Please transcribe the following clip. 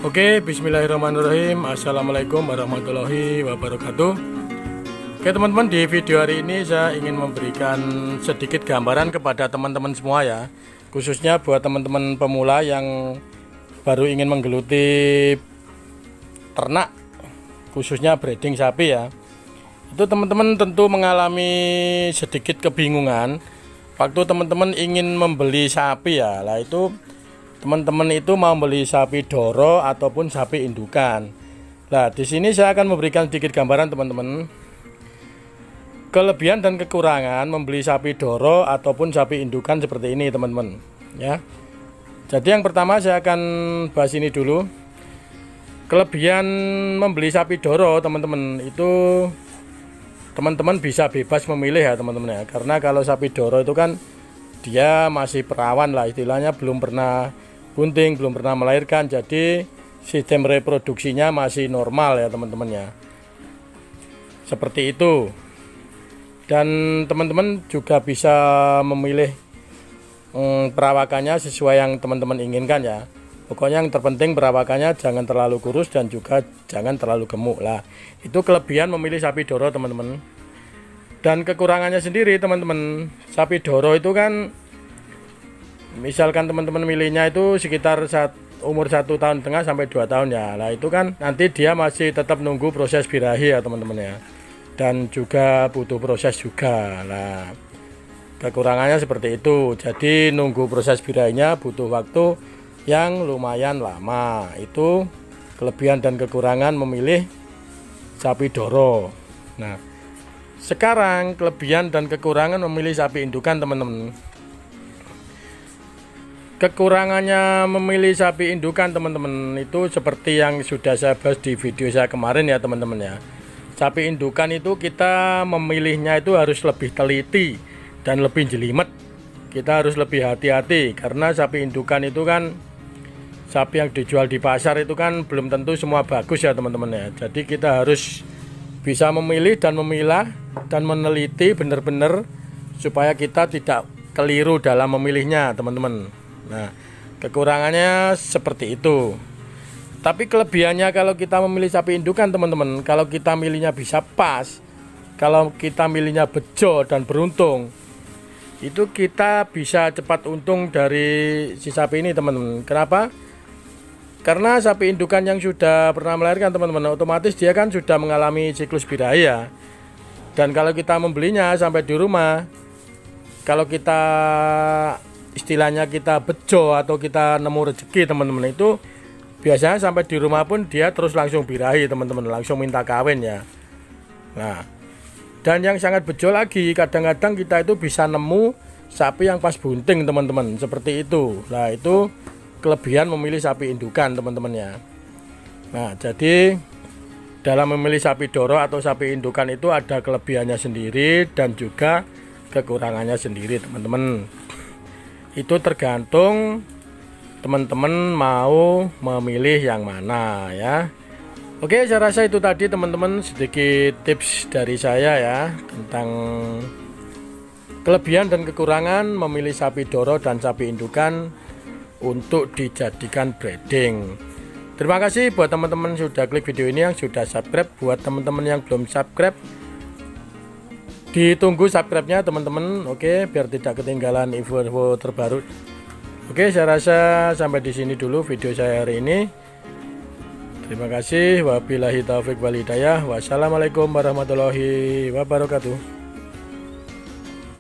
Oke, bismillahirrahmanirrahim. Assalamualaikum warahmatullahi wabarakatuh. Oke teman-teman, di video hari ini saya ingin memberikan sedikit gambaran kepada teman-teman semua ya, khususnya buat teman-teman pemula yang baru ingin menggeluti ternak, khususnya breeding sapi ya. Itu teman-teman tentu mengalami sedikit kebingungan waktu teman-teman ingin membeli sapi ya. Lah itu teman-teman itu mau beli sapi doro ataupun sapi indukan. Nah, di sini saya akan memberikan sedikit gambaran teman-teman, kelebihan dan kekurangan membeli sapi doro ataupun sapi indukan seperti ini teman-teman ya. Jadi yang pertama saya akan bahas ini dulu. Kelebihan membeli sapi doro teman-teman itu, teman-teman bisa bebas memilih ya teman-teman ya. Karena kalau sapi doro itu kan dia masih perawan lah istilahnya, belum pernah bunting, belum pernah melahirkan, jadi sistem reproduksinya masih normal ya teman-teman ya, seperti itu. Dan teman-teman juga bisa memilih perawakannya sesuai yang teman-teman inginkan ya. Pokoknya yang terpenting perawakannya jangan terlalu kurus dan juga jangan terlalu gemuk lah. Itu kelebihan memilih sapi doro teman-teman. Dan kekurangannya sendiri teman-teman, sapi doro itu kan misalkan teman-teman milihnya itu sekitar umur 1,5 tahun sampai 2 tahun ya. Nah itu kan nanti dia masih tetap nunggu proses birahi ya teman-teman ya, dan juga butuh proses juga. Nah kekurangannya seperti itu, jadi nunggu proses birahinya butuh waktu yang lumayan lama. Itu kelebihan dan kekurangan memilih sapi doro. Nah sekarang kelebihan dan kekurangan memilih sapi indukan teman-teman. Kekurangannya memilih sapi indukan teman-teman itu seperti yang sudah saya bahas di video saya kemarin ya teman-teman ya. Sapi indukan itu kita memilihnya itu harus lebih teliti dan lebih jelimet. Kita harus lebih hati-hati karena sapi indukan itu kan sapi yang dijual di pasar itu kan belum tentu semua bagus ya teman-teman ya. Jadi kita harus bisa memilih dan memilah dan meneliti benar-benar supaya kita tidak keliru dalam memilihnya teman-teman. Nah kekurangannya seperti itu. Tapi kelebihannya kalau kita memilih sapi indukan teman-teman, kalau kita milihnya bisa pas, kalau kita milihnya bejo dan beruntung, itu kita bisa cepat untung dari si sapi ini teman-teman. Kenapa? Karena sapi indukan yang sudah pernah melahirkan teman-teman, otomatis dia kan sudah mengalami siklus birahi ya. Dan kalau kita membelinya sampai di rumah, kalau kita istilahnya kita bejo atau kita nemu rezeki teman-teman, itu biasanya sampai di rumah pun dia terus langsung birahi teman-teman, langsung minta kawin ya. Nah dan yang sangat bejo lagi, kadang-kadang kita itu bisa nemu sapi yang pas bunting teman-teman, seperti itu. Nah itu kelebihan memilih sapi indukan teman-teman ya. Nah jadi dalam memilih sapi doro atau sapi indukan itu ada kelebihannya sendiri dan juga kekurangannya sendiri teman-teman. Itu tergantung teman-teman mau memilih yang mana ya. Oke, saya rasa itu tadi teman-teman sedikit tips dari saya ya tentang kelebihan dan kekurangan memilih sapi doro dan sapi indukan untuk dijadikan breeding. Terima kasih buat teman-teman sudah klik video ini, yang sudah subscribe. Buat teman-teman yang belum subscribe, ditunggu subscribe-nya teman-teman. Oke, biar tidak ketinggalan info-info terbaru. Oke, saya rasa sampai di sini dulu video saya hari ini. Terima kasih. Wabillahi taufik wal hidayah. Wassalamualaikum warahmatullahi wabarakatuh.